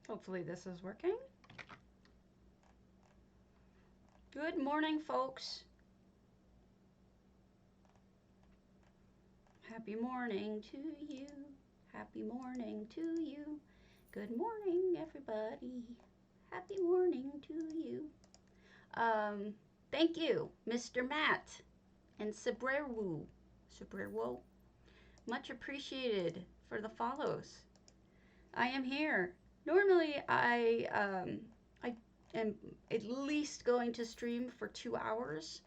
Hopefully this is working. Good morning, folks. Happy morning to you. Happy morning to you. Good morning, everybody. Happy morning to you. Thank you, Mr. Matt and Sabrewu. Much appreciated for the follows. I am here. Normally, I am at least going to stream for 2 hours.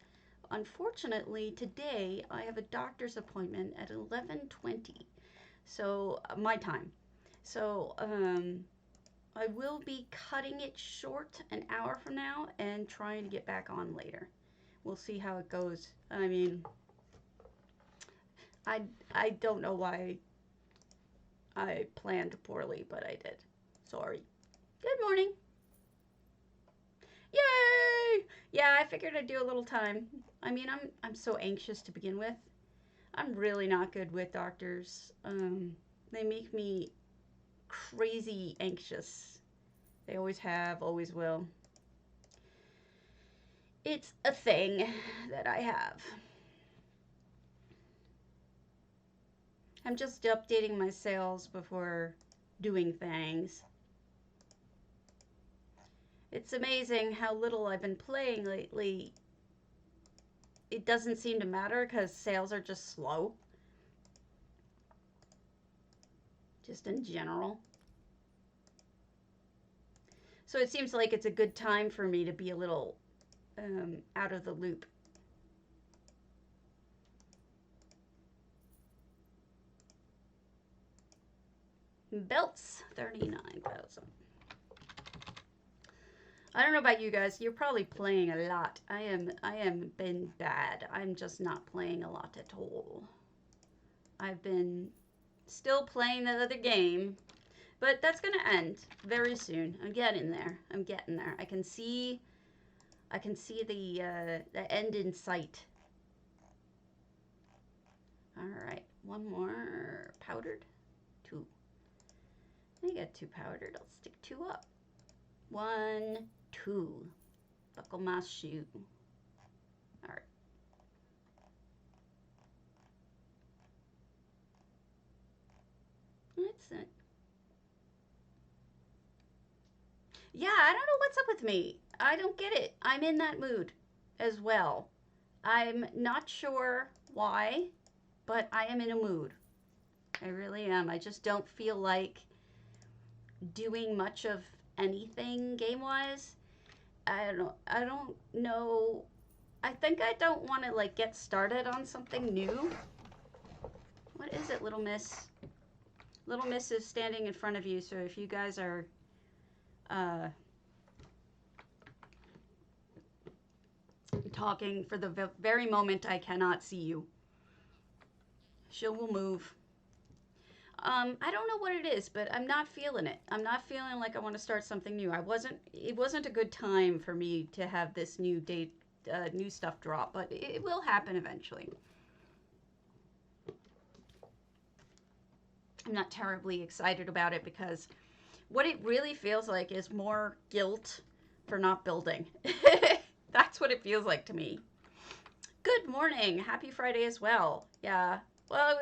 Unfortunately, today I have a doctor's appointment at 11:20, so my time. So I will be cutting it short an hour from now and trying to get back on later. We'll see how it goes. I mean, I don't know why I planned poorly, but I did. Sorry. Good morning. Yay! Yeah, I figured I'd do a little time. I mean, I'm so anxious to begin with. I'm really not good with doctors. They make me crazy anxious. They always have, always will. It's a thing that I have. I'm just updating my sales before doing things. It's amazing how little I've been playing lately. It doesn't seem to matter because sales are just slow. Just in general. So it seems like it's a good time for me to be a little out of the loop. Belts, 39,000. I don't know about you guys. You're probably playing a lot. I am been bad. I'm just not playing a lot at all. I've been still playing the other game, but that's gonna end very soon. I'm getting there. I'm getting there. I can see the end in sight. All right, one more powdered. 2. I got 2 powdered. I'll stick 2 up. 1, 2. Buckle my shoe. All right. That's it. Yeah, I don't know what's up with me. I don't get it. I'm in that mood as well. I'm not sure why, but I am in a mood. I really am. I just don't feel like doing much of anything game-wise. I don't know. I think I don't want to like get started on something new. What is it, Little Miss? Little Miss is standing in front of you, so if you guys are talking for the very moment I cannot see you. She will move. I don't know what it is, but I'm not feeling it. I'm not feeling like I want to start something new. It wasn't a good time for me to have this new stuff drop, but it will happen eventually. I'm not terribly excited about it because what it really feels like is more guilt for not building. That's what it feels like to me. Good morning. Happy Friday as well. Yeah. Well,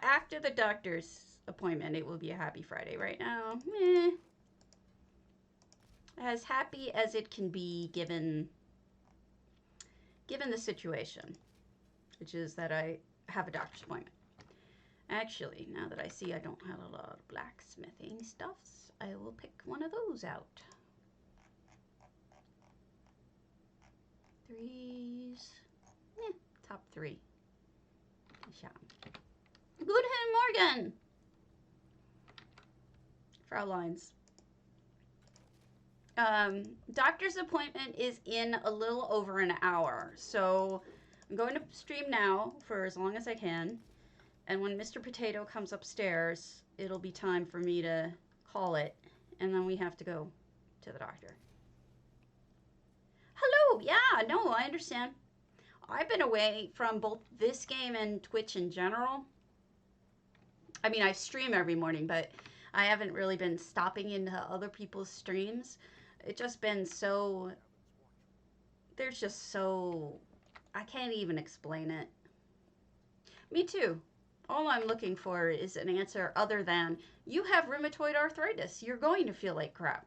after the doctor's appointment, it will be a happy Friday. Right now, as happy as it can be given the situation, which is that I have a doctor's appointment. Actually, now that I see I don't have a lot of blacksmithing stuffs, I will pick one of those out. 3s. Top 3. Guten Morgen, Fraulein's. Doctor's appointment is in a little over an hour, so I'm going to stream now for as long as I can, and when Mr. Potato comes upstairs, it'll be time for me to call it, and then we have to go to the doctor. Hello, yeah, no, I understand. I've been away from both this game and Twitch in general. I mean, I stream every morning, but I haven't really been stopping into other people's streams. It's just been so, there's just so, I can't even explain it. Me too. All I'm looking for is an answer other than, you have rheumatoid arthritis. You're going to feel like crap.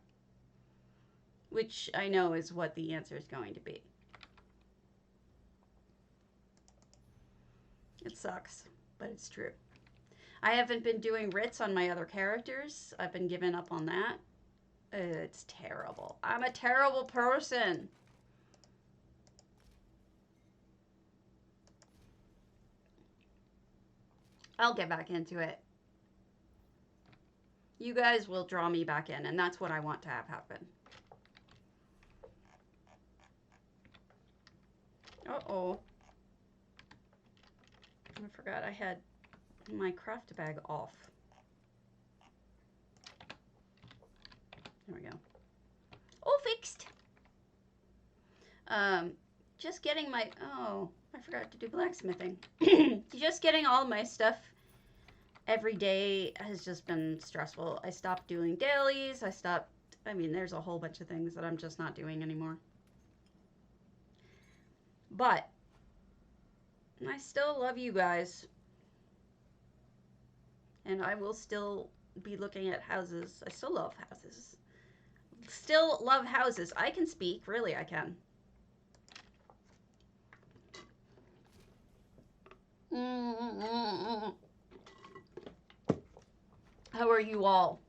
Which I know is what the answer is going to be. It sucks, but it's true. I haven't been doing writs on my other characters. I've been giving up on that. It's terrible. I'm a terrible person. I'll get back into it. You guys will draw me back in, and that's what I want to have happen. Uh-oh. I forgot I had my craft bag off. There we go. All fixed. Just getting my, oh, I forgot to do blacksmithing. Just getting all my stuff every day has just been stressful. I stopped doing dailies. I mean, there's a whole bunch of things that I'm just not doing anymore. But I still love you guys. And I will still be looking at houses. I still love houses. Still love houses. I can speak. Really, I can. How are you all?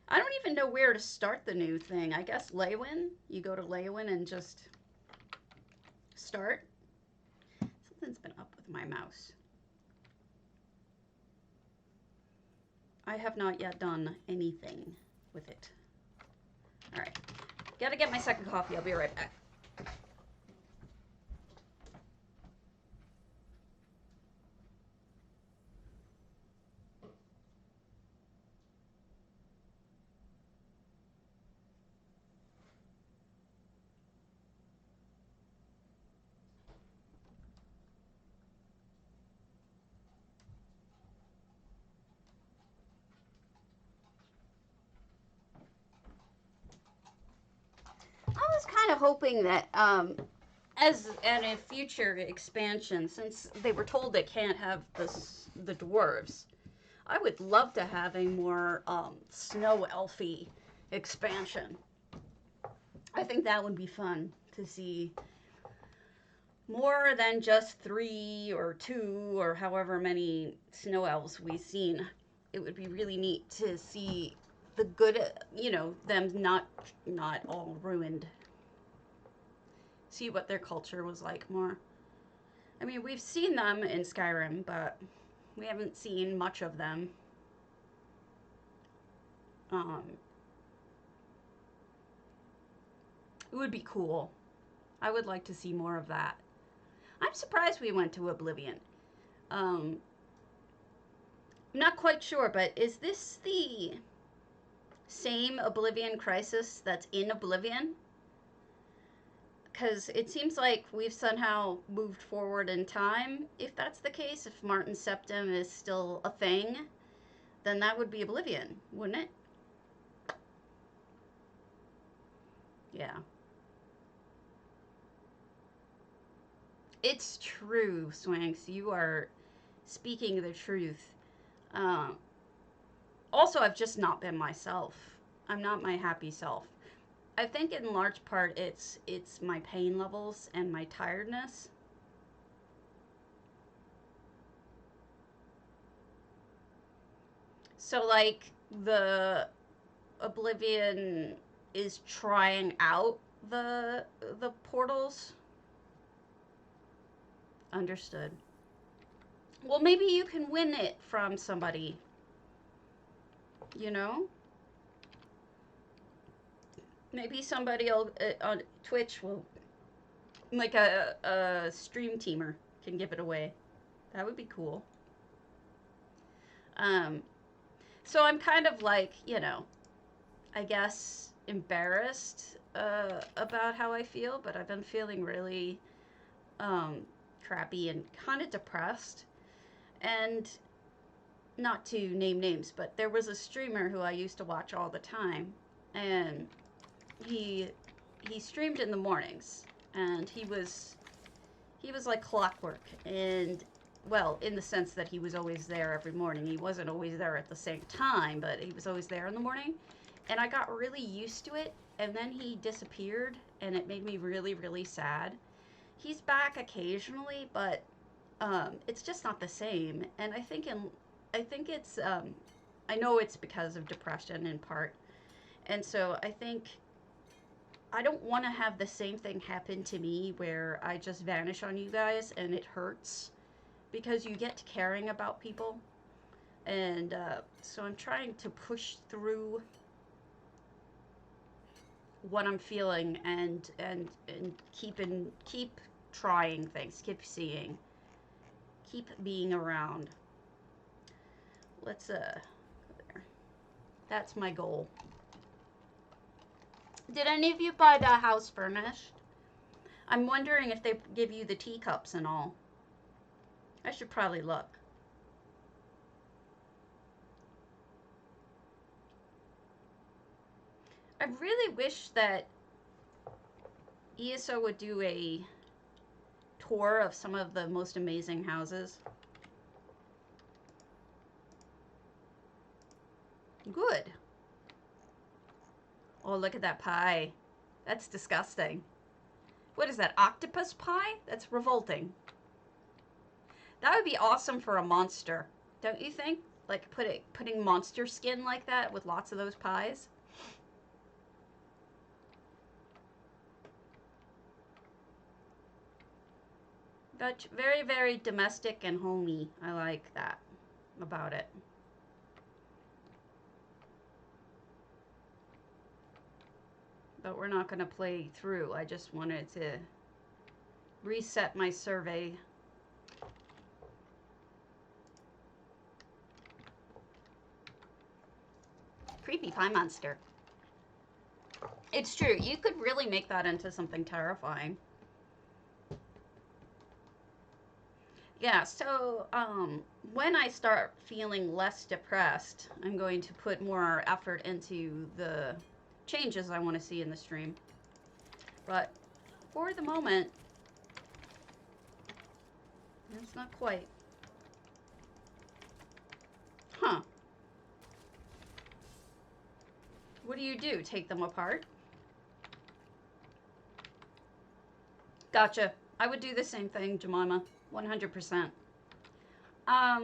I don't even know where to start the new thing. I guess Leywin. You go to Leywin and just start. Something's been up with my mouse. I have not yet done anything with it. All right. Gotta get my second coffee. I'll be right back. I was kind of hoping that as in a future expansion, since they were told they can't have the dwarves, I would love to have a more snow elfy expansion. I think that would be fun to see more than just 3 or 2 or however many snow elves we've seen. It would be really neat to see the good, you know, them not all ruined. See what their culture was like more. I mean, we've seen them in Skyrim, but we haven't seen much of them. It would be cool. I would like to see more of that. I'm surprised we went to Oblivion. I'm not quite sure, but is this the same Oblivion crisis that's in Oblivion? Because it seems like we've somehow moved forward in time. If that's the case, if Martin Septim is still a thing, then that would be Oblivion, wouldn't it? Yeah. It's true, Swanks. You are speaking the truth. Also, I've just not been myself. I'm not my happy self. I think in large part it's my pain levels and my tiredness. So like the Oblivion is trying out the portals. Understood. Well, maybe you can win it from somebody. You know? Maybe somebody on Twitch will, like a stream teamer can give it away. That would be cool. So I'm kind of like, you know, I guess embarrassed about how I feel, but I've been feeling really crappy and kind of depressed. And not to name names, but there was a streamer who I used to watch all the time, and he streamed in the mornings, and he was like clockwork, and well, in the sense that he was always there every morning. He wasn't always there at the same time, but he was always there in the morning, and I got really used to it, and then he disappeared, and it made me really, really sad. He's back occasionally, but it's just not the same, and I think it's I know it's because of depression in part, and so I think I don't want to have the same thing happen to me where I just vanish on you guys and it hurts, because you get to caring about people, and so I'm trying to push through what I'm feeling, and keep trying things, keep seeing, keep being around. Let's go there. That's my goal. Did any of you buy the house furnished? I'm wondering if they give you the teacups and all. I should probably look. I really wish that ESO would do a tour of some of the most amazing houses. Good. Oh, look at that pie. That's disgusting. What is that, octopus pie? That's revolting. That would be awesome for a monster, don't you think? Like putting monster skin like that with lots of those pies. That's very, very domestic and homey. I like that about it. But we're not going to play through. I just wanted to reset my survey. Creepy pie monster. It's true. You could really make that into something terrifying. Yeah, so when I start feeling less depressed, I'm going to put more effort into the changes I want to see in the stream. But for the moment, it's not quite. Huh. What do? Take them apart? Gotcha. I would do the same thing, Jemima. 100%. I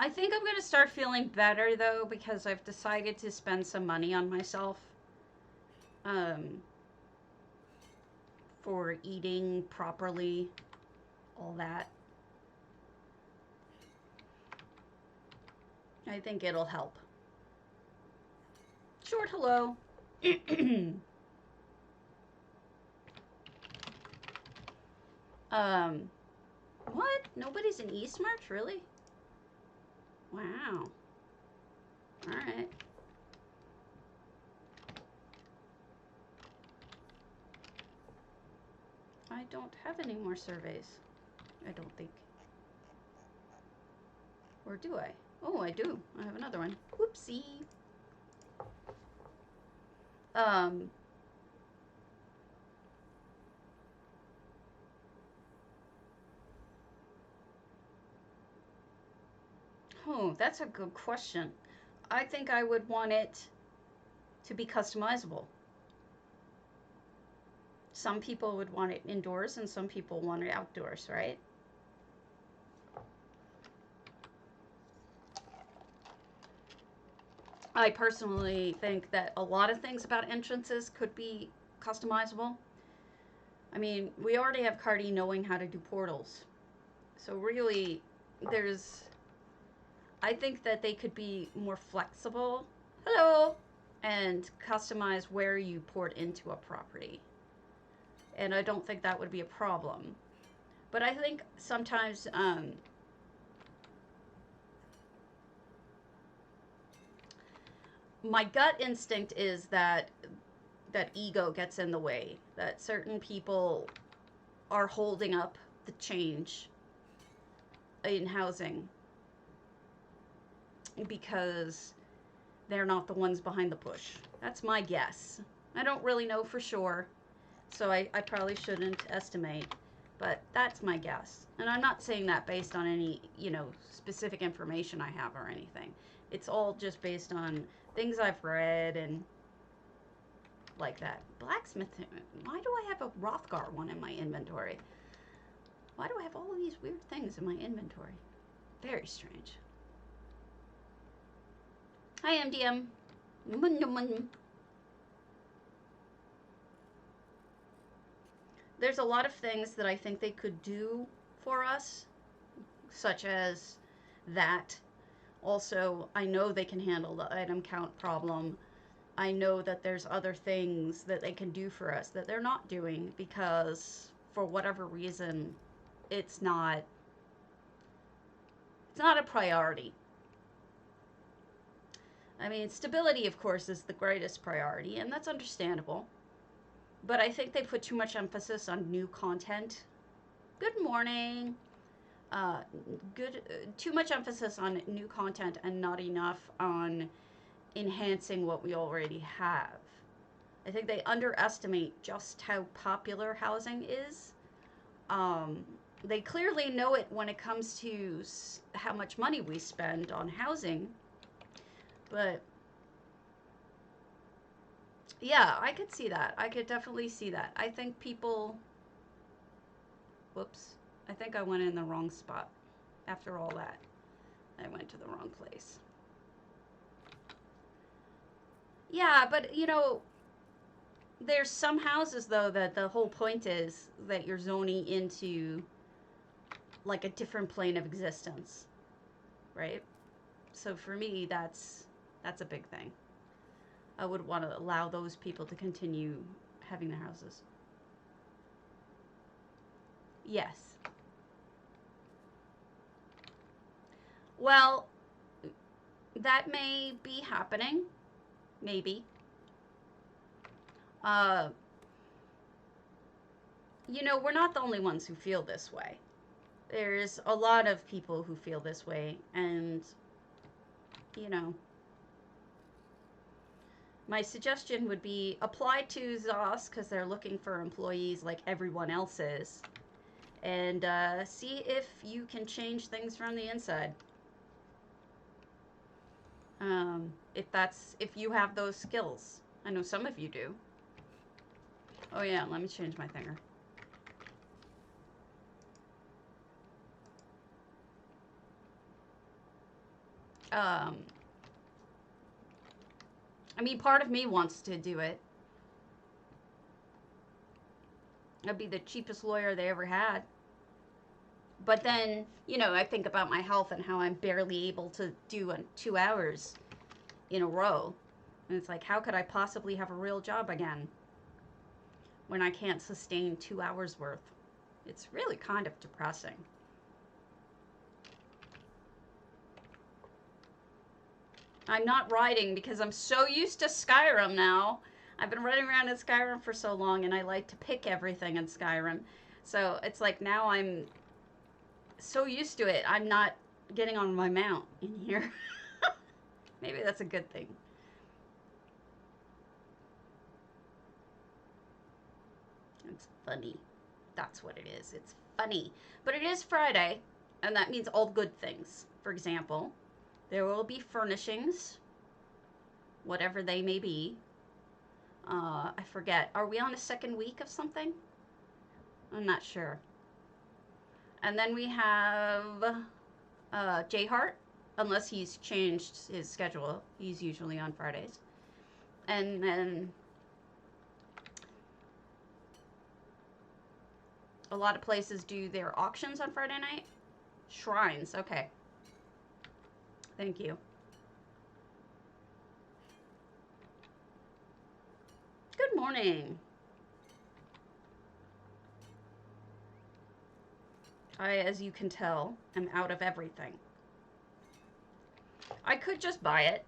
think I'm going to start feeling better, though, because I've decided to spend some money on myself. For eating properly, all that. I think it'll help. Short hello. What? Nobody's in East March, really? Wow. Alright. I don't have any more surveys. I don't think. Or do I? Oh, I do. I have another one. Whoopsie. Oh, that's a good question. I think I would want it to be customizable. Some people would want it indoors and some people want it outdoors, right? I personally think that a lot of things about entrances could be customizable. I mean, we already have Cardi knowing how to do portals. So really, I think that they could be more flexible. Hello! And customize where you port into a property. And I don't think that would be a problem. But I think sometimes my gut instinct is that ego gets in the way, that certain people are holding up the change. in housing because they're not the ones behind the push. That's my guess. I don't really know for sure, so I probably shouldn't estimate, but that's my guess. And I'm not saying that based on any, you know, specific information I have or anything. It's all just based on things I've read and like that. Blacksmith, why do I have a Rothgar one in my inventory? Why do I have all of these weird things in my inventory? Very strange. Hi, MDM. There's a lot of things that I think they could do for us, such as that. Also, I know they can handle the item count problem. I know that there's other things that they can do for us that they're not doing because, for whatever reason, it's not a priority. I mean, stability, of course, is the greatest priority, and that's understandable. But I think they put too much emphasis on new content. Good morning. Too much emphasis on new content and not enough on enhancing what we already have. I think they underestimate just how popular housing is. They clearly know it when it comes to how much money we spend on housing. But yeah, I could see that. I could definitely see that. I think people... Whoops. I think I went in the wrong spot. After all that, I went to the wrong place. Yeah, but, you know, there's some houses, though, that the whole point is that you're zoning into, like, a different plane of existence, right? So for me, that's a big thing. I would want to allow those people to continue having their houses. Yes. Well, that may be happening. Maybe. You know, we're not the only ones who feel this way. There's a lot of people who feel this way, and, you know, my suggestion would be apply to ZOS because they're looking for employees like everyone else is, and see if you can change things from the inside. If you have those skills. I know some of you do. Oh yeah, let me change my thinger. I mean, part of me wants to do it. I'd be the cheapest lawyer they ever had. But then, you know, I think about my health and how I'm barely able to do 2 hours in a row. And it's like, how could I possibly have a real job again when I can't sustain 2 hours worth? It's really kind of depressing. I'm not riding because I'm so used to Skyrim now. I've been running around in Skyrim for so long, and I like to pick everything in Skyrim. So it's like now I'm so used to it, I'm not getting on my mount in here. Maybe that's a good thing. It's funny. That's what it is. It's funny. But it is Friday, and that means all good things. For example, there will be furnishings, whatever they may be. I forget. Are we on a second week of something? I'm not sure. And then we have J Hart, unless he's changed his schedule. He's usually on Fridays. And then a lot of places do their auctions on Friday night. Shrines, okay. Thank you. Good morning. I, as you can tell, am out of everything. I could just buy it,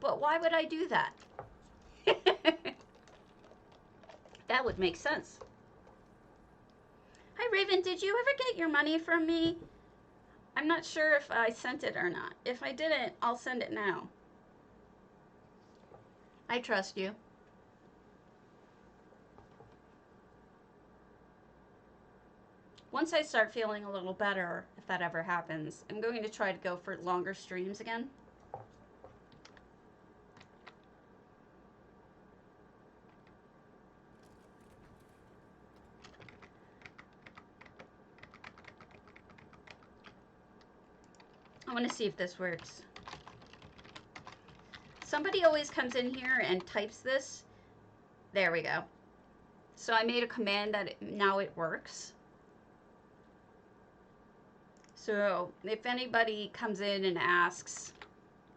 but why would I do that? That would make sense. Hi, Raven. Did you ever get your money from me? I'm not sure if I sent it or not. If I didn't, I'll send it now. I trust you. Once I start feeling a little better, if that ever happens, I'm going to try to go for longer streams again. I want to see if this works. Somebody always comes in here and types this. There we go. So I made a command that now it works. So if anybody comes in and asks,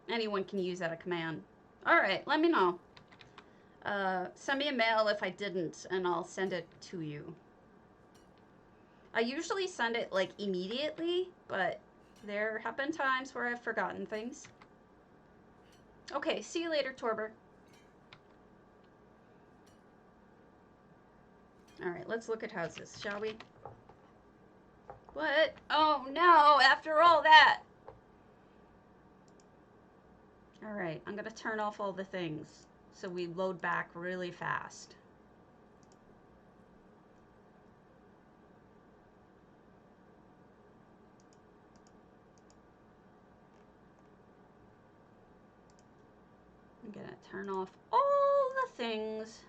anyone can use that command. All right, let me know. Send me a mail if I didn't, and I'll send it to you. I usually send it like immediately, but there have been times where I've forgotten things. Okay, see you later, Torber. All right, let's look at houses, shall we? What? Oh no, after all that. All right, I'm gonna turn off all the things so we load back really fast. I'm gonna turn off all the things.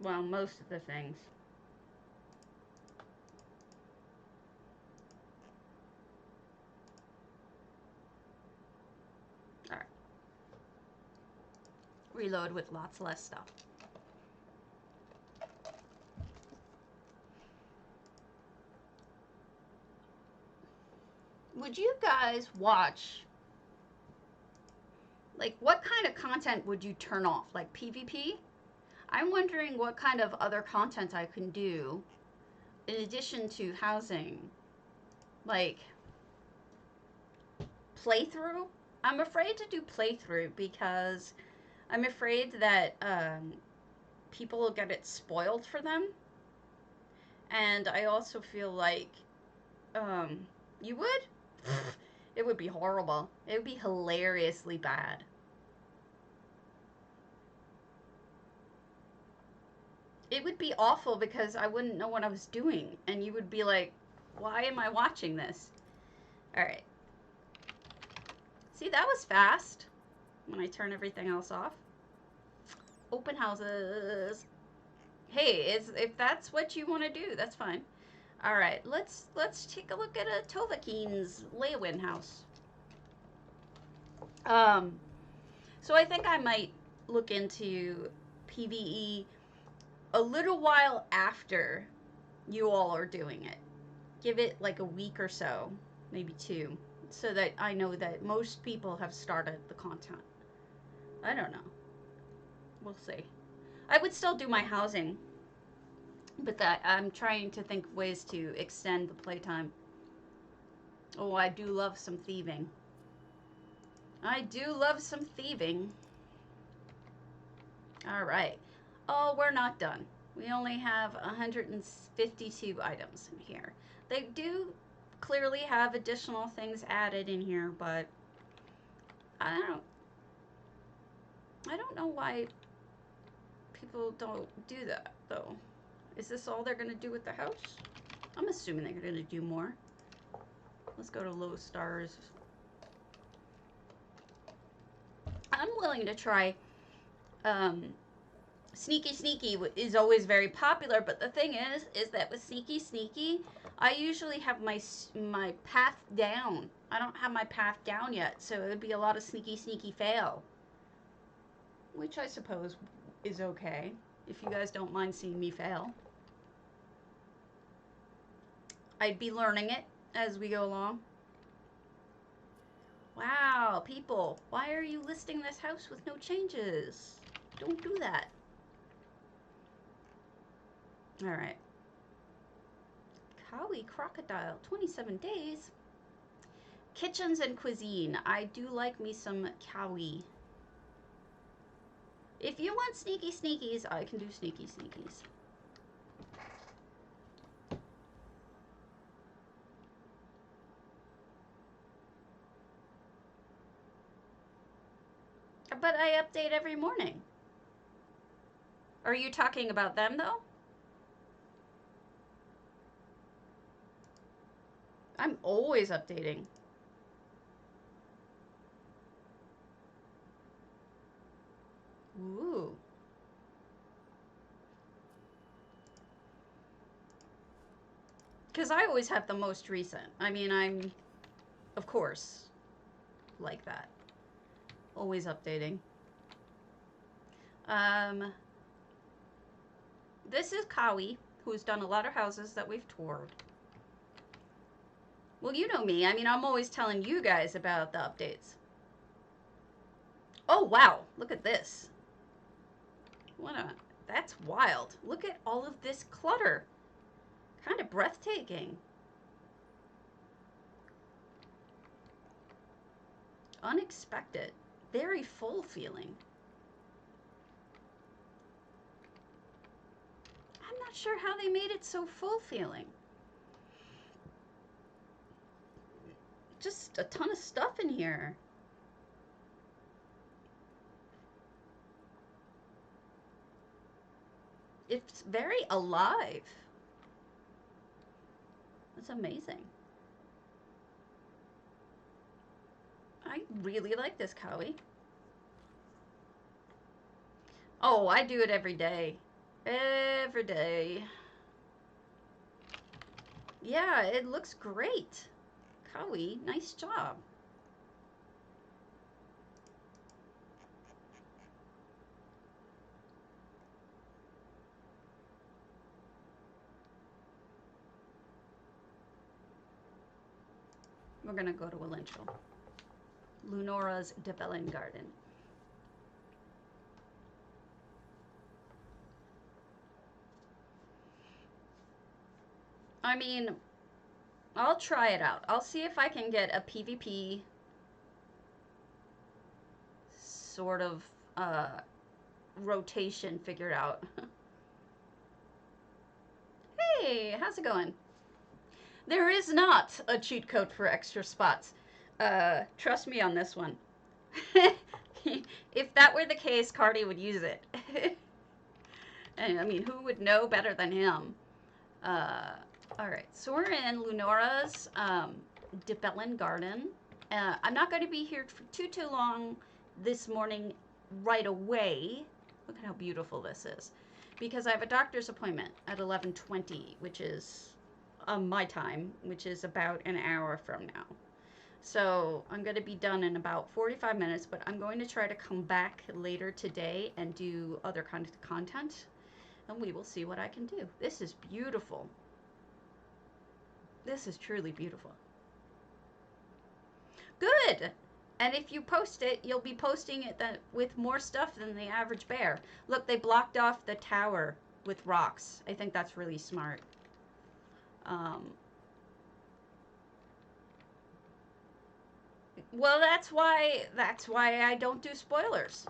Well, most of the things. All right. Reload with lots less stuff. Would you guys watch, like, what kind of content would you turn off? Like PvP? I'm wondering what kind of other content I can do in addition to housing. Like, playthrough? I'm afraid to do playthrough because I'm afraid that people will get it spoiled for them. And I also feel like, you would? It would be horrible. It would be hilariously bad. It would be awful because I wouldn't know what I was doing. And you would be like, why am I watching this? Alright. See, that was fast. When I turn everything else off. Open houses. Hey, if that's what you want to do, that's fine. Alright, let's take a look at a Tovakeen's Leywin house. So I think I might look into PvE a little while after you all are doing it. Give it like a week or so, maybe 2, so that I know that most people have started the content. I don't know. We'll see. I would still do my housing, but that I'm trying to think of ways to extend the playtime. Oh, I do love some thieving. I do love some thieving. Alright. Oh, we're not done. We only have 152 items in here. They do clearly have additional things added in here, but I don't know why people don't do that, though. Is this all they're going to do with the house? I'm assuming they're going to do more. Let's go to low stars. I'm willing to try. Sneaky Sneaky is always very popular, but the thing is that with Sneaky Sneaky, I usually have my path down. I don't have my path down yet, so it would be a lot of Sneaky Sneaky fail. Which I suppose is okay, if you guys don't mind seeing me fail. I'd be learning it as we go along. Wow, people, why are you listing this house with no changes? Don't do that. All right. Cowie crocodile, 27 days. Kitchens and cuisine. I do like me some cowie. If you want sneaky sneakies, I can do sneaky sneakies. But I update every morning. Are you talking about them, though? I'm always updating. Ooh. Because I always have the most recent. I mean, I'm, of course, like that. Always updating. This is Cowie, who's done a lot of houses that we've toured. Well, you know me. I mean, I'm always telling you guys about the updates. Oh, wow. Look at this. That's wild. Look at all of this clutter. Kind of breathtaking. Unexpected. Very full feeling. I'm not sure how they made it so full feeling. Just a ton of stuff in here. It's very alive. That's amazing. I really like this Cowie. Oh, I do it every day. Every day. Yeah, it looks great. Cowie, nice job. We're gonna go to a linchal. Lunora's Dibellan Garden. I mean, I'll try it out. I'll see if I can get a PvP sort of rotation figured out. Hey, how's it going? There is not a cheat code for extra spots. Trust me on this one. If that were the case, Cardi would use it. And I mean, who would know better than him? All right, so we're in Lunora's Dibellan Garden. I'm not going to be here for too long this morning right away. Look at how beautiful this is. Because I have a doctor's appointment at 11:20, which is my time, which is about an hour from now. So I'm going to be done in about 45 minutes, but I'm going to try to come back later today and do other kind of content, and we will see what I can do. This is beautiful. This is truly beautiful. Good. And if you post it, you'll be posting it with more stuff than the average bear. Look, they blocked off the tower with rocks. I think that's really smart. Well, that's why I don't do spoilers.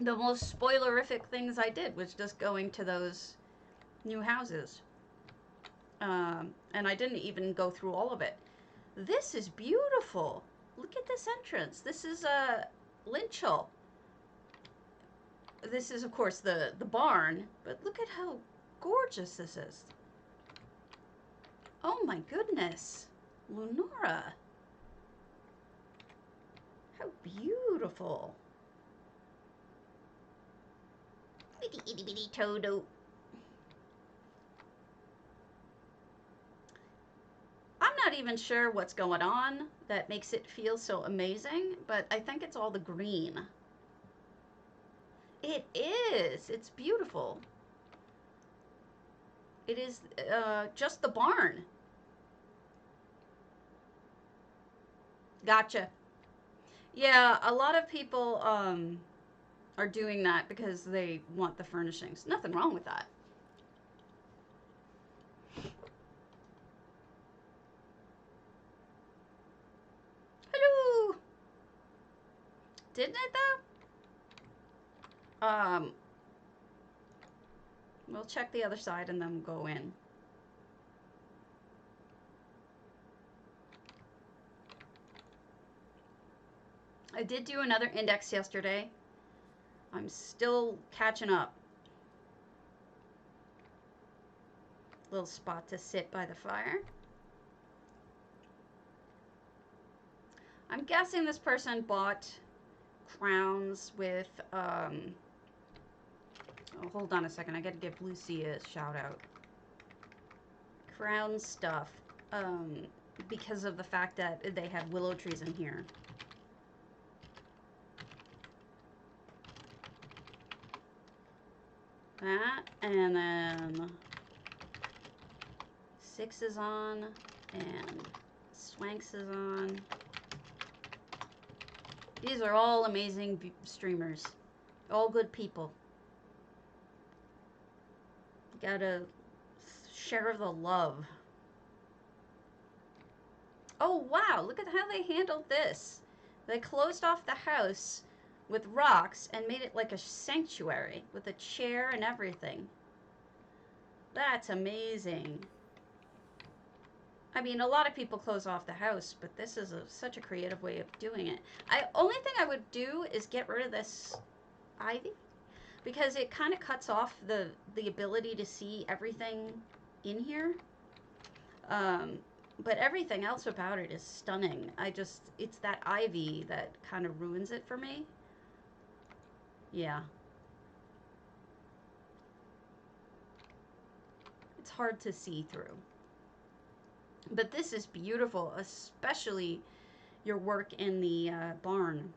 The most spoilerific things I did was just going to those new houses. And I didn't even go through all of it. This is beautiful. Look at this entrance. This is a linchal. This is, of course, the barn, but look at how gorgeous this is. Oh my goodness. Lunora. How beautiful. Itty itty bitty Toto. I'm not even sure what's going on that makes it feel so amazing, but I think it's all the green. It is. It's beautiful. It is just the barn. Gotcha. Yeah, a lot of people are doing that because they want the furnishings. Nothing wrong with that. Hello! Didn't it though? We'll check the other side and then we'll go in. I did do another index yesterday. I'm still catching up. Little spot to sit by the fire. I'm guessing this person bought crowns with, oh, hold on a second. I gotta give Lucy a shout out. Crown stuff, because of the fact that they have willow trees in here. That, and then 6 is on, and Swanks is on. These are all amazing streamers. All good people. Gotta share the love. Oh wow, look at how they handled this. They closed off the house with rocks and made it like a sanctuary with a chair and everything. That's amazing. I mean, a lot of people close off the house, but this is such a creative way of doing it. Only thing I would do is get rid of this ivy, because it kind of cuts off the ability to see everything in here. But everything else about it is stunning. It's that ivy that kind of ruins it for me. Yeah. It's hard to see through. But this is beautiful, especially your work in the barn.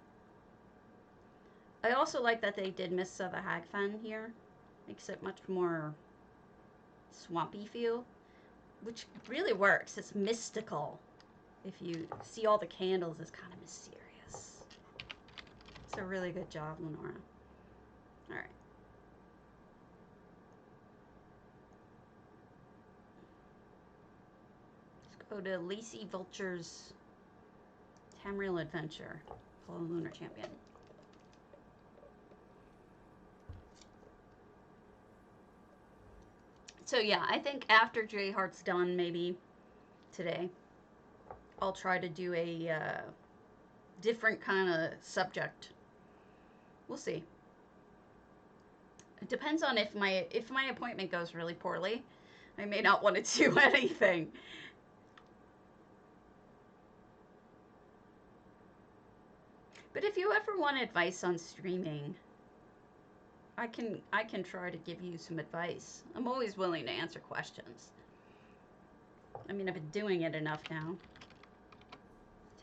I also like that they did Mists of the Hagfen here. Makes it much more swampy feel, which really works. It's mystical. If you see all the candles, it's kind of mysterious. It's a really good job, Lenora. All right. Go to Lacey Vulture's Tamriel Adventure. Follow Lunar Champion. So yeah, I think after J Heart's done, maybe today, I'll try to do a different kind of subject. We'll see. It depends on if my appointment goes really poorly. I may not want to do anything. But if you ever want advice on streaming, I can try to give you some advice. I'm always willing to answer questions. I mean, I've been doing it enough now.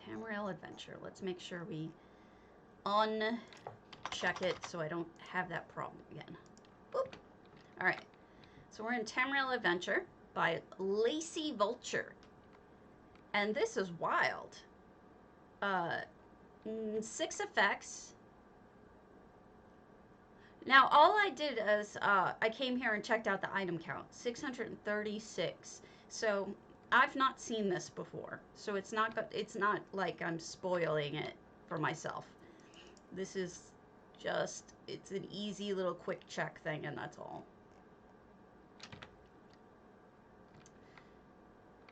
Tamriel Adventure. Let's make sure we uncheck it so I don't have that problem again. Boop. All right. So we're in Tamriel Adventure by Lacey Vulture. And this is wild. 6 effects. Now, all I did is I came here and checked out the item count, 636. So I've not seen this before. So it's not like I'm spoiling it for myself. This is just, it's an easy little quick check thing, and that's all.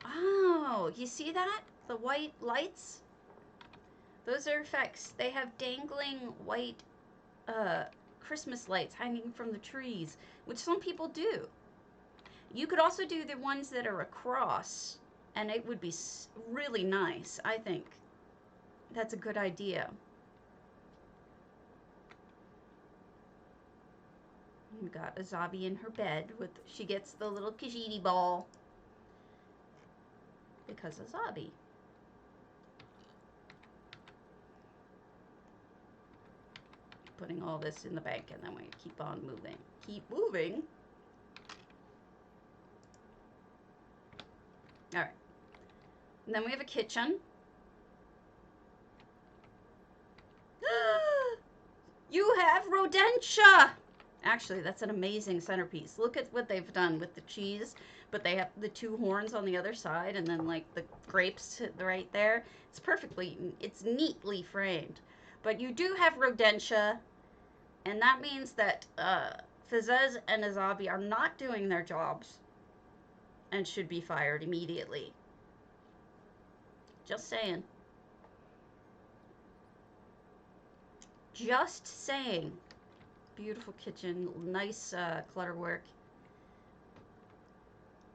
Oh, you see that? The white lights? Those are effects. They have dangling white Christmas lights hanging from the trees, which some people do. You could also do the ones that are across, and it would be really nice. I think that's a good idea. We've got Azabi in her bed with, she gets the little Kajiti ball because Azabi. Putting all this in the bank, and then we keep on moving. Keep moving. All right. And then we have a kitchen. You have rodentia! Actually, that's an amazing centerpiece. Look at what they've done with the cheese, but they have the two horns on the other side and then like the grapes right there. It's neatly framed. But you do have rodentia, and that means that Fazez and Azabi are not doing their jobs and should be fired immediately. Just saying. Just saying. Beautiful kitchen, nice clutter work.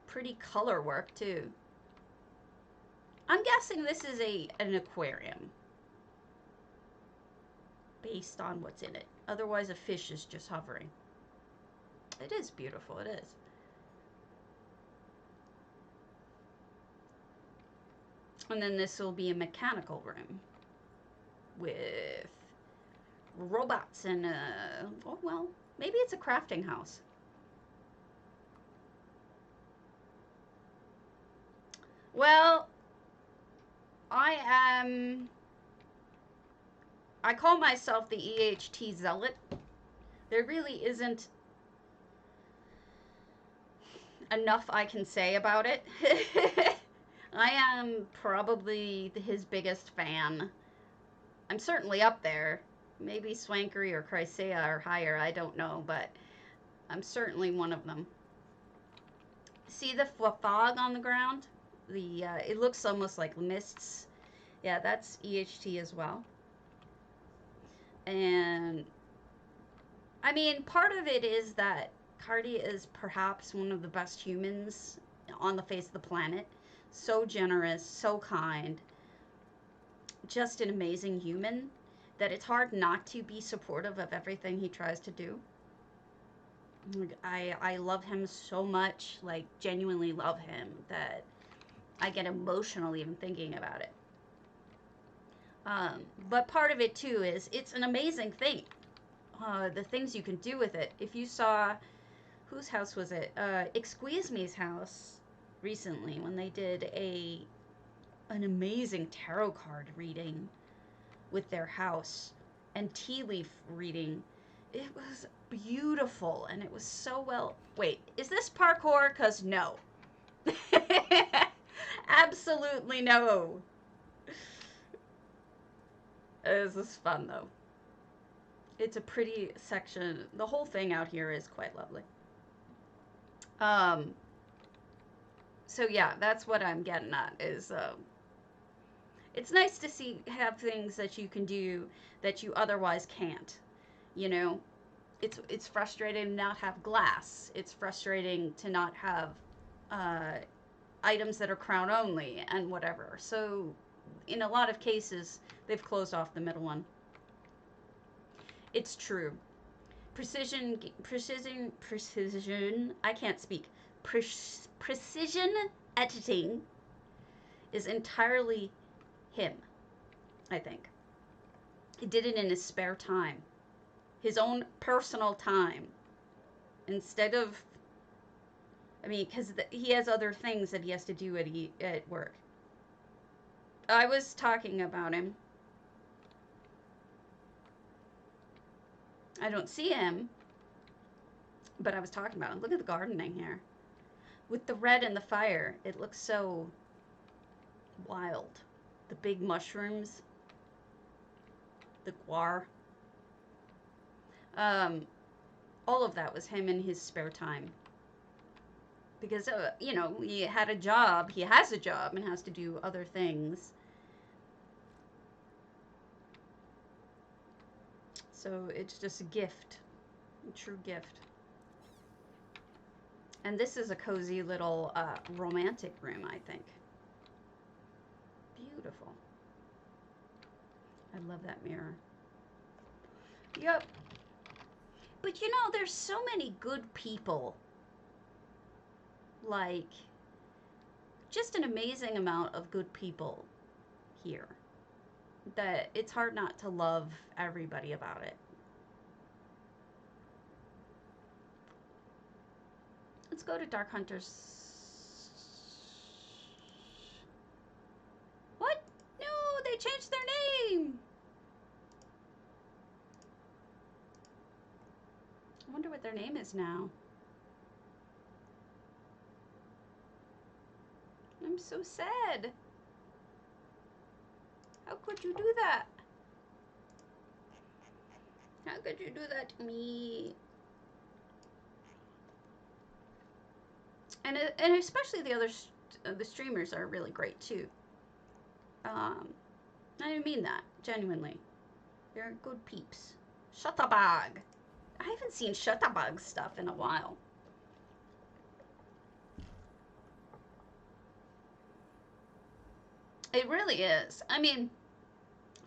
Pretty color work too. I'm guessing this is an aquarium based on what's in it. Otherwise a fish is just hovering. It is beautiful, it is. And then this will be a mechanical room with robots and oh well, maybe it's a crafting house. Well, I call myself the EHT zealot. There really isn't enough I can say about it. I am probably his biggest fan. I'm certainly up there. Maybe Swankery or Chrysea are higher, I don't know, but I'm certainly one of them. See the fog on the ground? It looks almost like mists. Yeah, that's EHT as well. And I mean, part of it is that Cardi is perhaps one of the best humans on the face of the planet. So generous, so kind, just an amazing human that it's hard not to be supportive of everything he tries to do. I love him so much, like genuinely love him, that I get emotional even thinking about it. But part of it too is it's an amazing thing. The things you can do with it. If you saw, whose house was it? Exquisme's house recently when they did an amazing tarot card reading with their house and tea leaf reading. It was beautiful and it was so well. Wait, is this parkour? 'Cause no. Absolutely no. This is fun though. It's a pretty section. The whole thing out here is quite lovely. So yeah, that's what I'm getting at is it's nice to have things that you can do that you otherwise can't. You know, it's frustrating to not have glass. It's frustrating to not have items that are crown only and whatever. So in a lot of cases, they've closed off the middle one. It's true. Precision, I can't speak. Precision editing is entirely him, I think. He did it in his spare time. His own personal time. Instead of, I mean, because he has other things that he has to do at work. I was talking about him. I don't see him, but I was talking about him. Look at the gardening here. With the red and the fire, it looks so wild. The big mushrooms. The guar. All of that was him in his spare time. Because, you know, he had a job. He has a job and has to do other things. So it's just a gift. A true gift. And this is a cozy little romantic room, I think. Beautiful. I love that mirror. Yep. But you know, there's so many good people. Like, just an amazing amount of good people here. That it's hard not to love everybody about it. Let's go to Dark Hunters. What? No, they changed their name. what their name is now. I'm so sad. How could you do that? How could you do that to me? And especially the other the streamers are really great too. I mean that genuinely. They're good peeps. Shutterbug. I haven't seen Shutterbug stuff in a while. It really is. I mean,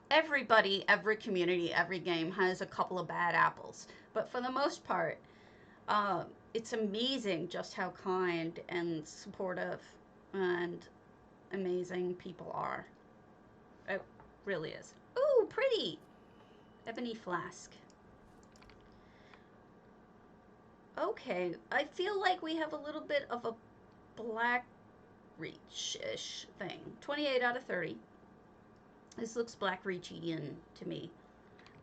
everybody, every community, every game has a couple of bad apples. But for the most part, it's amazing just how kind and supportive and amazing people are. It really is. Ooh, pretty! Ebony flask. Okay, I feel like we have a little bit of a black reach-ish thing. 28 out of 30. This looks black reachy-ian to me.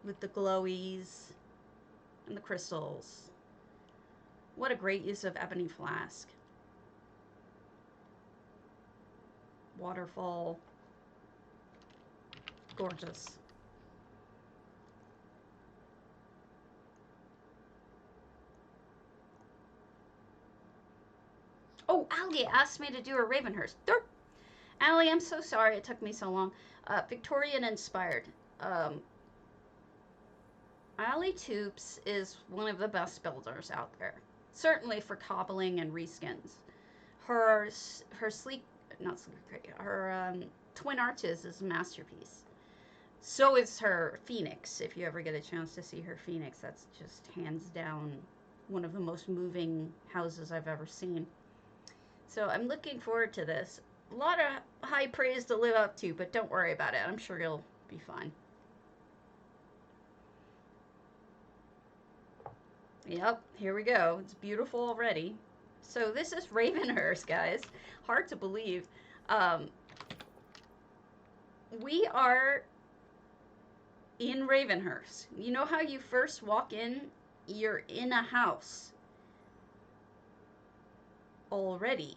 With the glowies and the crystals. What a great use of ebony flask. Waterfall. Gorgeous. Oh, Allie asked me to do a ravenhurst. Derp. Allie, I'm so sorry it took me so long. Victorian Inspired. Allie Toops is one of the best builders out there. Certainly for cobbling and reskins. Her sleek, not sleek, her Twin Arches is a masterpiece. So is her Phoenix. If you ever get a chance to see her Phoenix, that's just hands down one of the most moving houses I've ever seen. So I'm looking forward to this. A lot of high praise to live up to, but don't worry about it. I'm sure you'll be fine. Yep, here we go. It's beautiful already. So this is Ravenhurst, guys. Hard to believe. We are in Ravenhurst. You know how you first walk in, you're in a house already.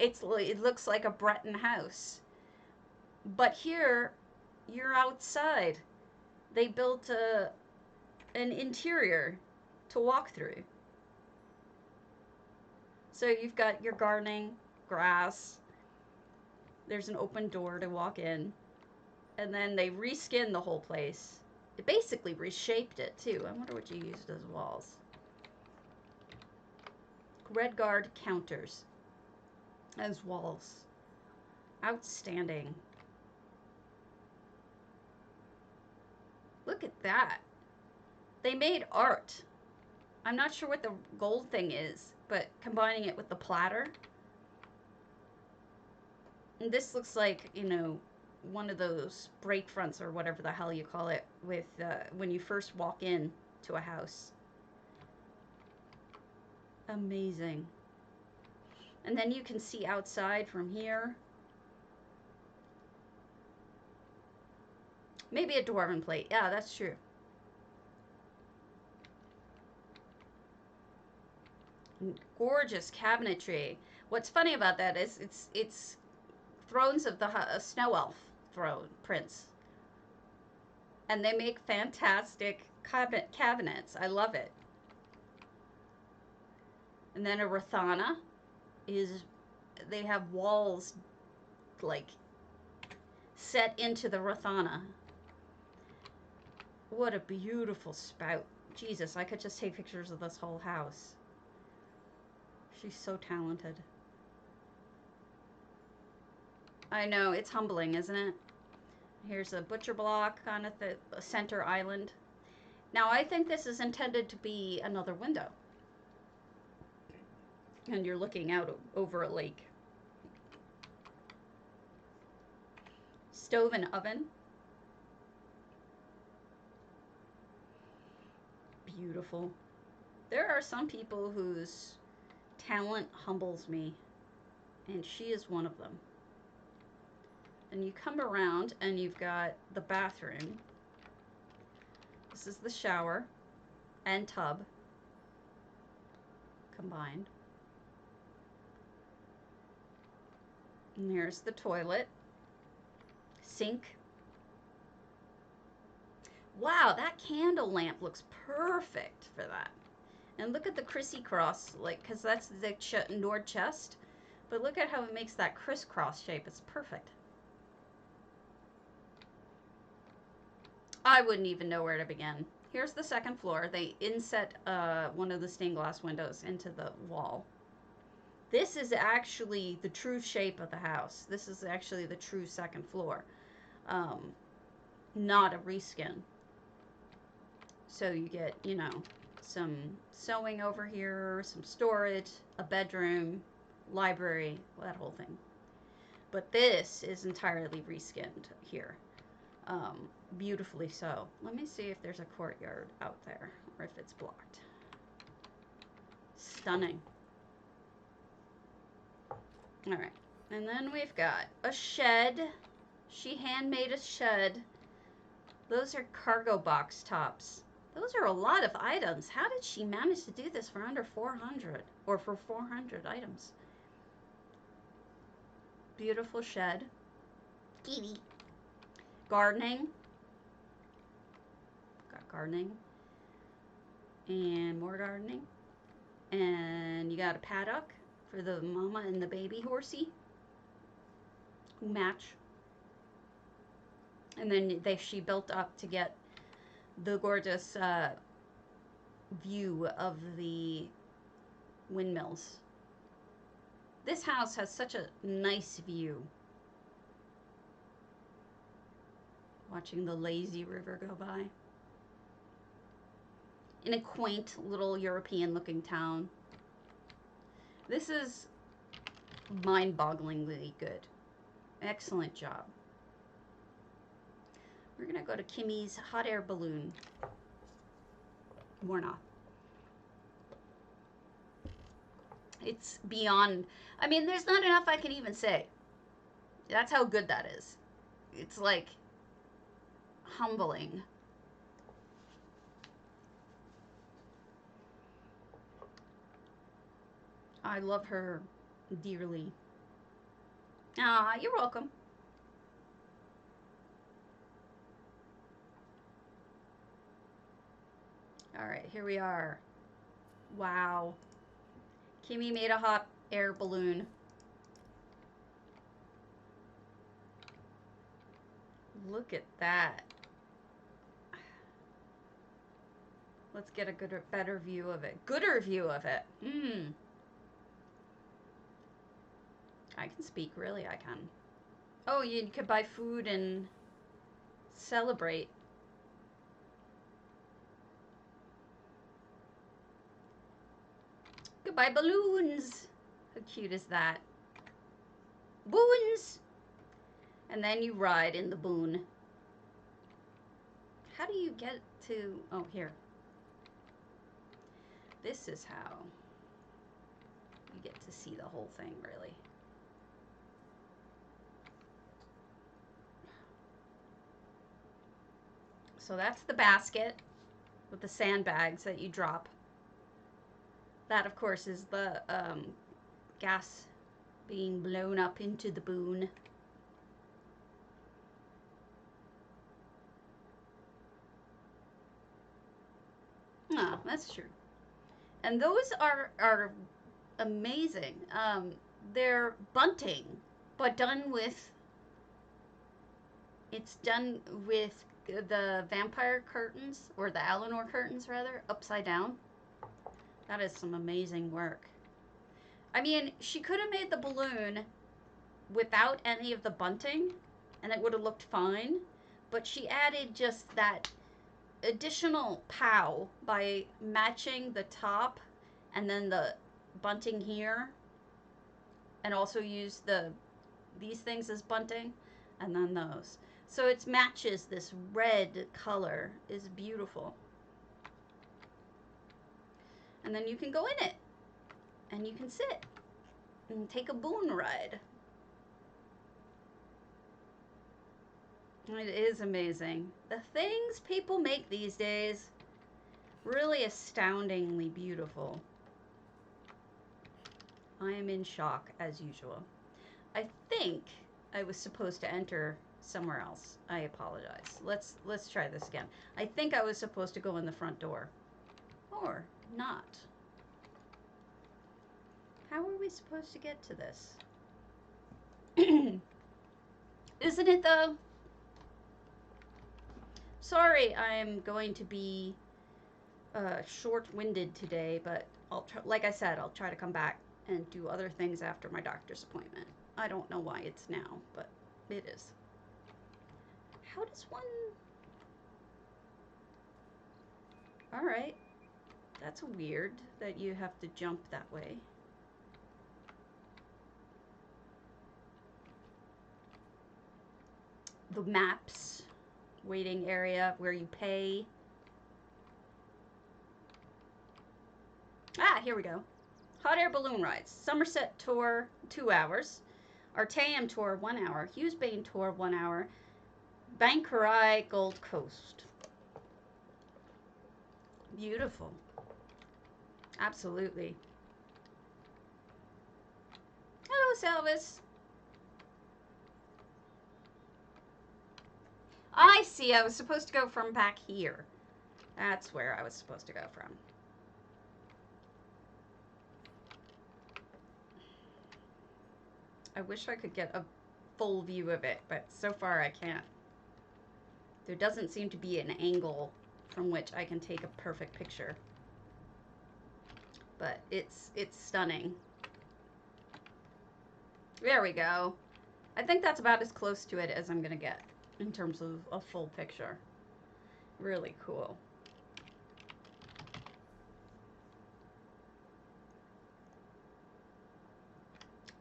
It looks like a Breton house. But here, you're outside. They built an interior to walk through. So you've got your gardening, grass. There's an open door to walk in. And then they reskinned the whole place. It basically reshaped it too. I wonder what you used as walls. Red guard counters as walls. Outstanding. Look at that. They made art. I'm not sure what the gold thing is, but combining it with the platter. And this looks like, you know, one of those break fronts or whatever the hell you call it with when you first walk in to a house. Amazing. And then you can see outside from here. Maybe a dwarven plate. Yeah, that's true. Gorgeous cabinetry. What's funny about that is it's thrones of the snow elf throne prince, and they make fantastic cabinets. I love it. And then a Rathana is, they have walls like set into the Rathana. What a beautiful spout. Jesus, I could just take pictures of this whole house. She's so talented. I know, it's humbling, isn't it? Here's a butcher block on at the center island. Now, I think this is intended to be another window. And you're looking out over a lake. Stove and oven. Beautiful. There are some people whose talent humbles me, and she is one of them. And you come around and you've got the bathroom. This is the shower. and tub combined. And here's the toilet. Sink. Wow, that candle lamp looks perfect for that. And look at the crissy-cross, like, because that's the door chest. But look at how it makes that crisscross shape. It's perfect. I wouldn't even know where to begin. Here's the second floor. They inset one of the stained glass windows into the wall. This is actually the true shape of the house. This is actually the true second floor. Not a reskin. So you get, you know, some sewing over here, some storage, a bedroom, library, that whole thing. But this is entirely reskinned here. Beautifully so. Let me see if there's a courtyard out there or if it's blocked. Stunning. All right. And then we've got a shed. She handmade a shed. Those are cargo box tops. Those are a lot of items. How did she manage to do this for under 400 or for 400 items? Beautiful shed. Kitty. Gardening. Got gardening. And more gardening. And you got a paddock for the mama and the baby horsey who match. And then she built up to get the gorgeous view of the windmills. This house has such a nice view. Watching the lazy river go by. In a quaint little European looking town. This is mind-bogglingly good. Excellent job. We're gonna go to Kimmy's hot air balloon. Mournoth. It's beyond, I mean, there's not enough I can even say. That's how good that is. It's like humbling. I love her dearly. Ah, you're welcome. All right, here we are. Wow. Kimmy made a hot air balloon. Look at that. Let's get a better view of it. Gooder view of it. I can speak, really, I can. Oh, you could buy food and celebrate. Goodbye, balloons. How cute is that? Boons. And then you ride in the boon. How do you get to, oh, here. This is how you get to see the whole thing, really. So that's the basket with the sandbags that you drop. That, of course, is the gas being blown up into the boon. Oh, that's true. And those are amazing. They're bunting, but done with, it's done with the vampire curtains, or the Eleanor curtains, rather, upside down. That is some amazing work. I mean, she could have made the balloon without any of the bunting, and it would have looked fine, but she added just that additional pow by matching the top and then the bunting here, and also use these things as bunting, and then those. So it matches this red color. Is beautiful. And then you can go in it, and you can sit and take a boon ride. It is amazing. The things people make these days. Really astoundingly beautiful. I am in shock as usual. I think I was supposed to enter somewhere else. I apologize. Let's try this again. I think I was supposed to go in the front door. Or not. How are we supposed to get to this? Isn't it though? Sorry, I'm going to be short-winded today, but like I said, I'll try to come back and do other things after my doctor's appointment. I don't know why it's now, but it is. How does one... Alright. That's weird that you have to jump that way. The maps. Waiting area where you pay. Ah, here we go. Hot air balloon rides. Somerset tour, 2 hours. Artaeum tour, 1 hour. Hughesbane tour, 1 hour. Bankarai, Gold Coast. Beautiful. Absolutely. Hello, Salvis. I see. I was supposed to go from back here. That's where I was supposed to go from. I wish I could get a full view of it, but so far I can't. There doesn't seem to be an angle from which I can take a perfect picture. But it's stunning. There we go. I think that's about as close to it as I'm gonna get in terms of a full picture. Really cool.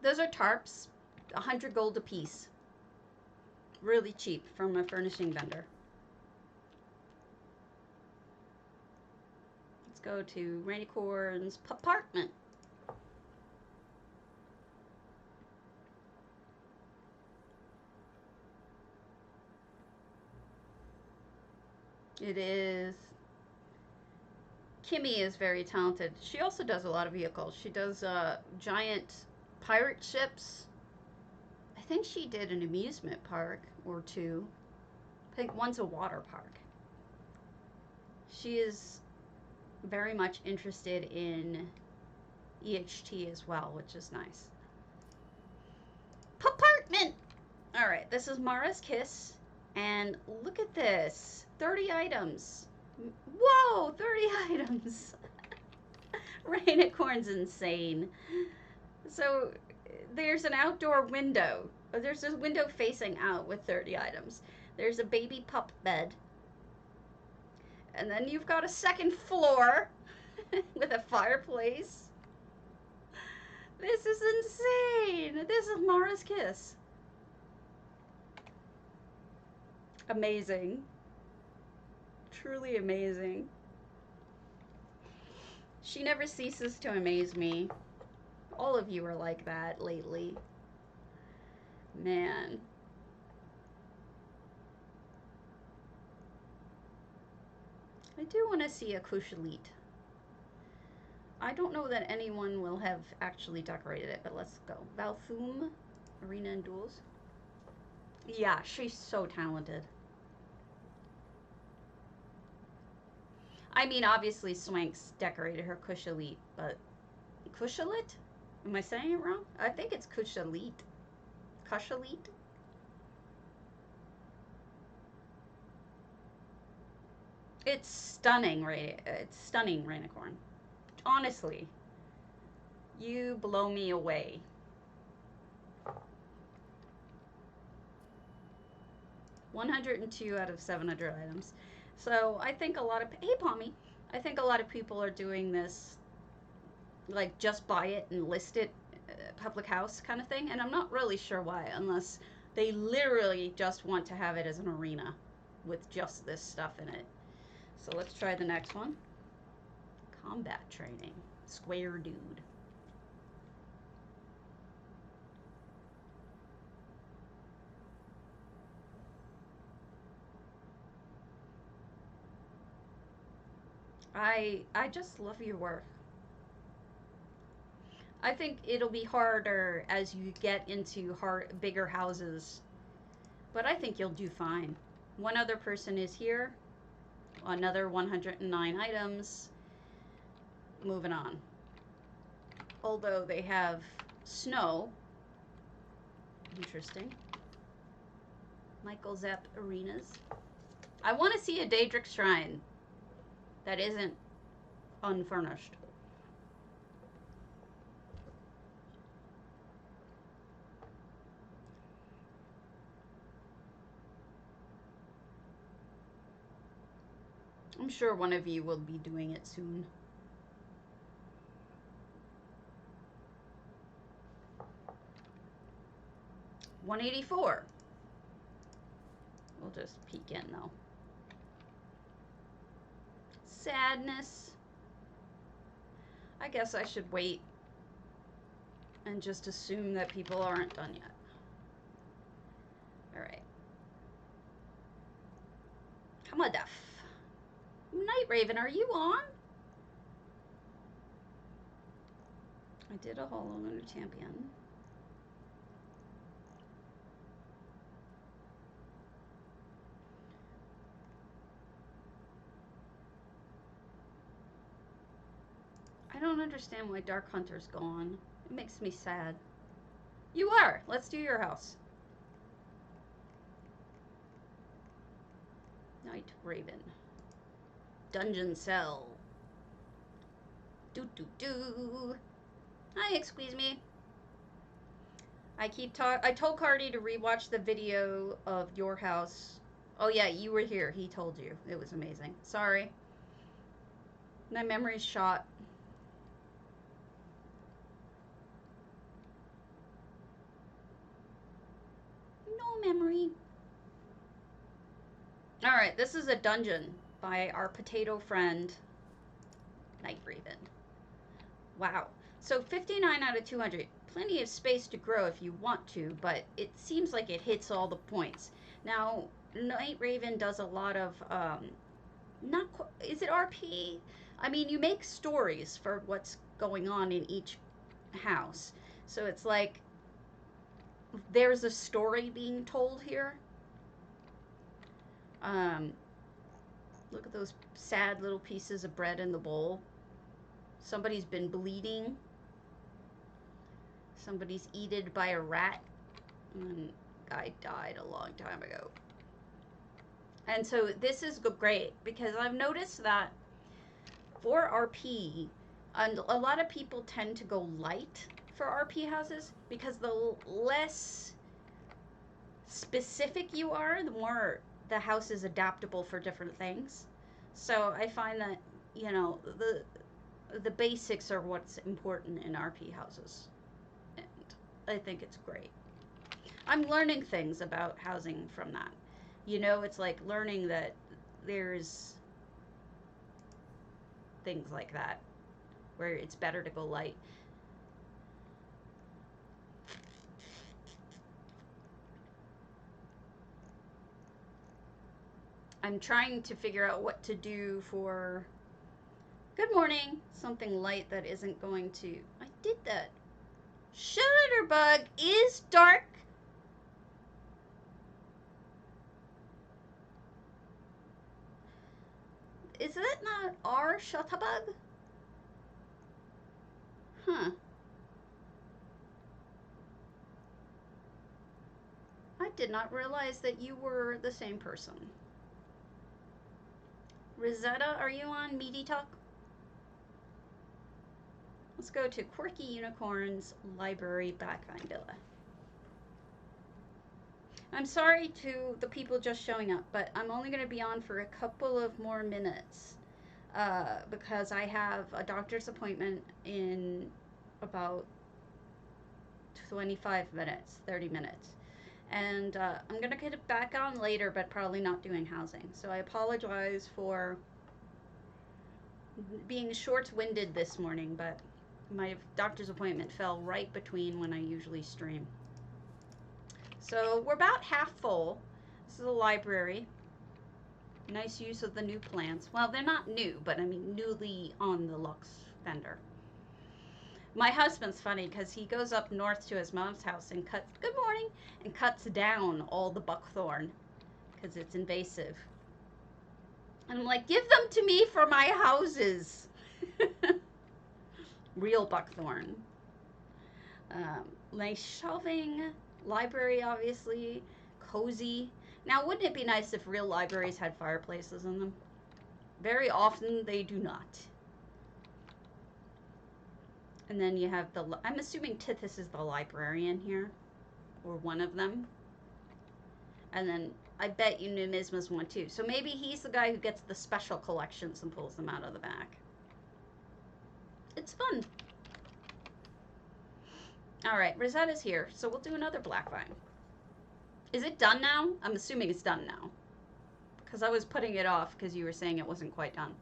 Those are tarps, 100 gold a piece. Really cheap from a furnishing vendor. Let's go to Rainicorn's Pupartment. It is... Gimme is very talented. She also does a lot of vehicles. She does giant pirate ships. I think she did an amusement park or two. I think one's a water park. She is very much interested in EHT as well, which is nice. Pupartment! Alright, this is Mara's Kiss. And look at this. 30 items. Whoa, 30 items. Rainicorn's insane. So there's an outdoor window. There's this window facing out with 30 items. There's a baby pup bed. And then you've got a second floor with a fireplace. This is insane. This is Mara's Kiss. Amazing. Truly amazing. She never ceases to amaze me. All of you are like that lately. Man. I do want to see a couchelit. I don't know that anyone will have actually decorated it, but let's go. Balthum, Arena and Duels. Yeah, she's so talented. I mean, obviously Swanks decorated her couchelit, but... Couchelit? Am I saying it wrong? I think it's couchelit. Couchelit? It's stunning, right? It's stunning, Rainicorn. Honestly. You blow me away. $102 out of 700 items. So I think a lot of... Hey, Pommy. I think a lot of people are doing this, like, just buy it and list it, public house kind of thing. And I'm not really sure why, unless they literally just want to have it as an arena with just this stuff in it. So let's try the next one. Combat training. Square dude. I just love your work. I think it'll be harder as you get into bigger houses, but I think you'll do fine. One other person is here, another 109 items. Moving on. Although they have snow. Interesting. Michael Zepp Arenas. I want to see a Daedric Shrine that isn't unfurnished. I'm sure one of you will be doing it soon. $184. We'll just peek in though. Sadness. I guess I should wait and just assume that people aren't done yet. All right. Hammerdeath. Night Raven, are you on? I did a Hollow Lunar Champion. I don't understand why Dark Hunter's gone. It makes me sad. You are. Let's do your house. Night Raven. Dungeon cell. Do. Hi, excuse me. I told Cardi to rewatch the video of your house. Oh yeah, you were here. He told you. It was amazing. Sorry. My memory's shot. No memory. Alright, this is a dungeon by our potato friend, Night Raven. Wow. So 59 out of 200. Plenty of space to grow if you want to, but it seems like it hits all the points. Now, Night Raven does a lot of, is it RP? I mean, you make stories for what's going on in each house. So it's like, there's a story being told here. Look at those sad little pieces of bread in the bowl. Somebody's been bleeding. Somebody's eaten by a rat. And guy died a long time ago. And so this is great because I've noticed that for RP, and a lot of people tend to go light for RP houses because the less specific you are, the more the house is adaptable for different things. So I find that, you know, the basics are what's important in RP houses. And I think it's great. I'm learning things about housing from that. You know, it's like learning that there's things like that where it's better to go light. I'm trying to figure out what to do for, good morning, something light that isn't going to, I did that. Shutterbug is dark. Is that not our Shutterbug? Huh. I did not realize that you were the same person. Rahzetta, are you on Meaty Talk? Let's go to Quirky Unicorn's Library Backvine Villa. I'm sorry to the people just showing up, but I'm only going to be on for a couple of more minutes because I have a doctor's appointment in about 25 minutes, 30 minutes. And I'm going to get it back on later, but probably not doing housing. So I apologize for being short-winded this morning, but my doctor's appointment fell right between when I usually stream. So we're about half full. This is a library. Nice use of the new plants. Well, they're not new, but I mean newly on the Lux fender. My husband's funny because he goes up north to his mom's house and cuts, good morning, and cuts down all the buckthorn because it's invasive. And I'm like, give them to me for my houses. Real buckthorn. Nice shelving, library obviously, cozy. Now, wouldn't it be nice if real libraries had fireplaces in them? Very often they do not. And then you have the, I'm assuming Tithys is the librarian here, or one of them. And then I bet you Numisma's one too. So maybe he's the guy who gets the special collections and pulls them out of the back. It's fun. All right, Rosetta's here, so we'll do another black vine. Is it done now? I'm assuming it's done now. Because I was putting it off because you were saying it wasn't quite done.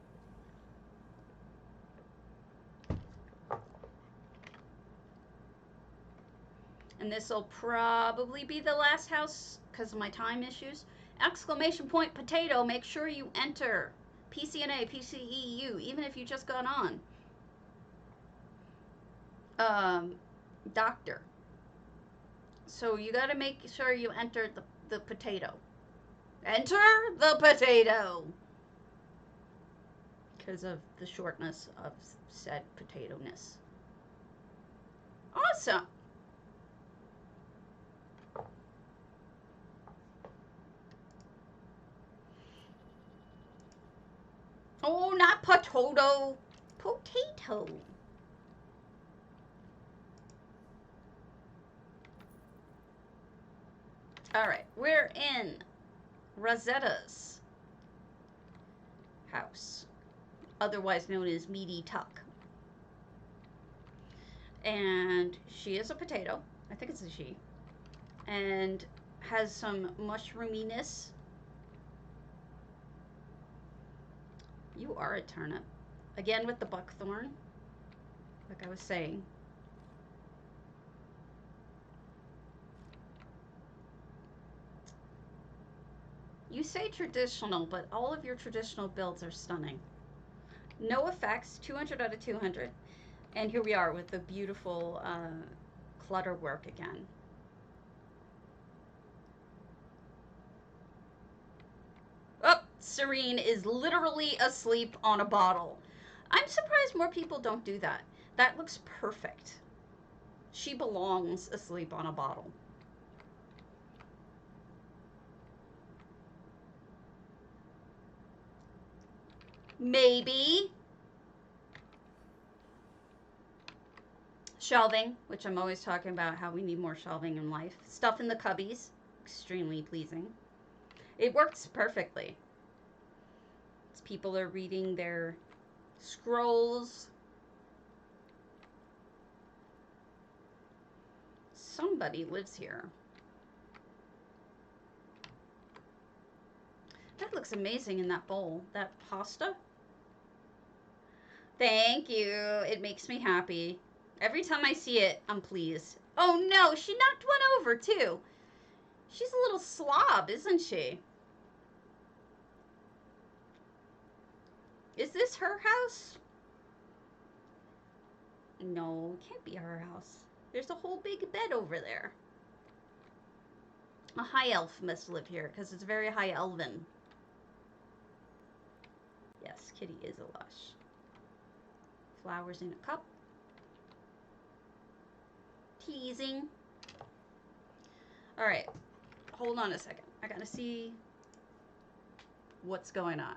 And this will probably be the last house because of my time issues. Exclamation point potato, make sure you enter pcna, pceu, even if you just got on. Doctor. So you got to make sure you enter the potato. Enter the potato! Because of the shortness of said potato-ness. Awesome! Oh, not potato. Potato. All right, we're in Rahzetta's house, otherwise known as Meaty Tuck. And she is a potato. I think it's a she. And has some mushroominess. You are a turnip. Again with the buckthorn, like I was saying. You say traditional, but all of your traditional builds are stunning. No effects, 200 out of 200. And here we are with the beautiful clutter work again. Oh, Serene is literally asleep on a bottle. I'm surprised more people don't do that. That looks perfect. She belongs asleep on a bottle. Maybe. Shelving, which I'm always talking about how we need more shelving in life. Stuff in the cubbies, extremely pleasing. It works perfectly. As people are reading their scrolls. Somebody lives here. That looks amazing in that bowl. That pasta. Thank you. It makes me happy. Every time I see it, I'm pleased. Oh no, she knocked one over too. She's a little slob, isn't she? Is this her house? No, it can't be her house. There's a whole big bed over there. A high elf must live here because it's very high elven. Yes, Kitty is a lush. Flowers in a cup. Teasing. All right, hold on a second. I gotta see what's going on.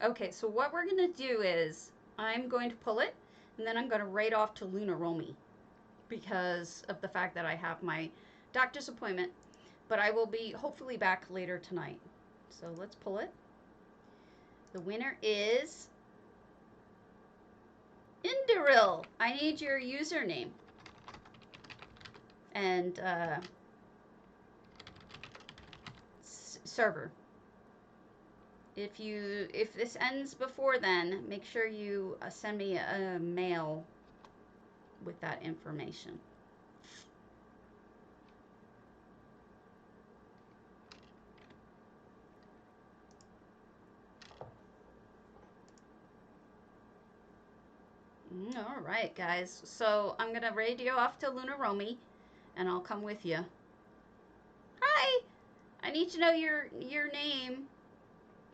Okay, so what we're gonna do is I'm going to pull it and then I'm gonna write off to Luna Romy because of the fact that I have my doctor's appointment, but I will be hopefully back later tonight. So let's pull it. The winner is Indiril. I need your username and server. If this ends before then, make sure you send me a mail with that information. All right, guys. So I'm gonna radio off to Luna Romy, and I'll come with you. Hi. I need to know your name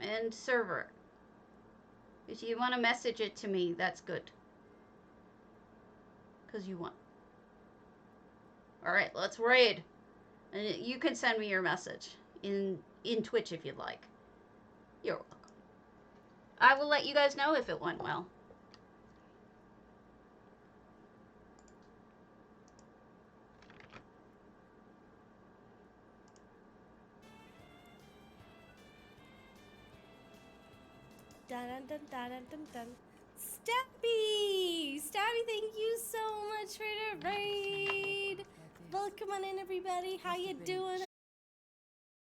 and server. If you want to message it to me, that's good. Cause you want. All right, let's raid. And you can send me your message in Twitch if you'd like. You're welcome. I will let you guys know if it went well. Dun dun dun dun dun dun. Stabby! Stabby, thank you so much for the raid. Welcome on in, everybody. How you doing?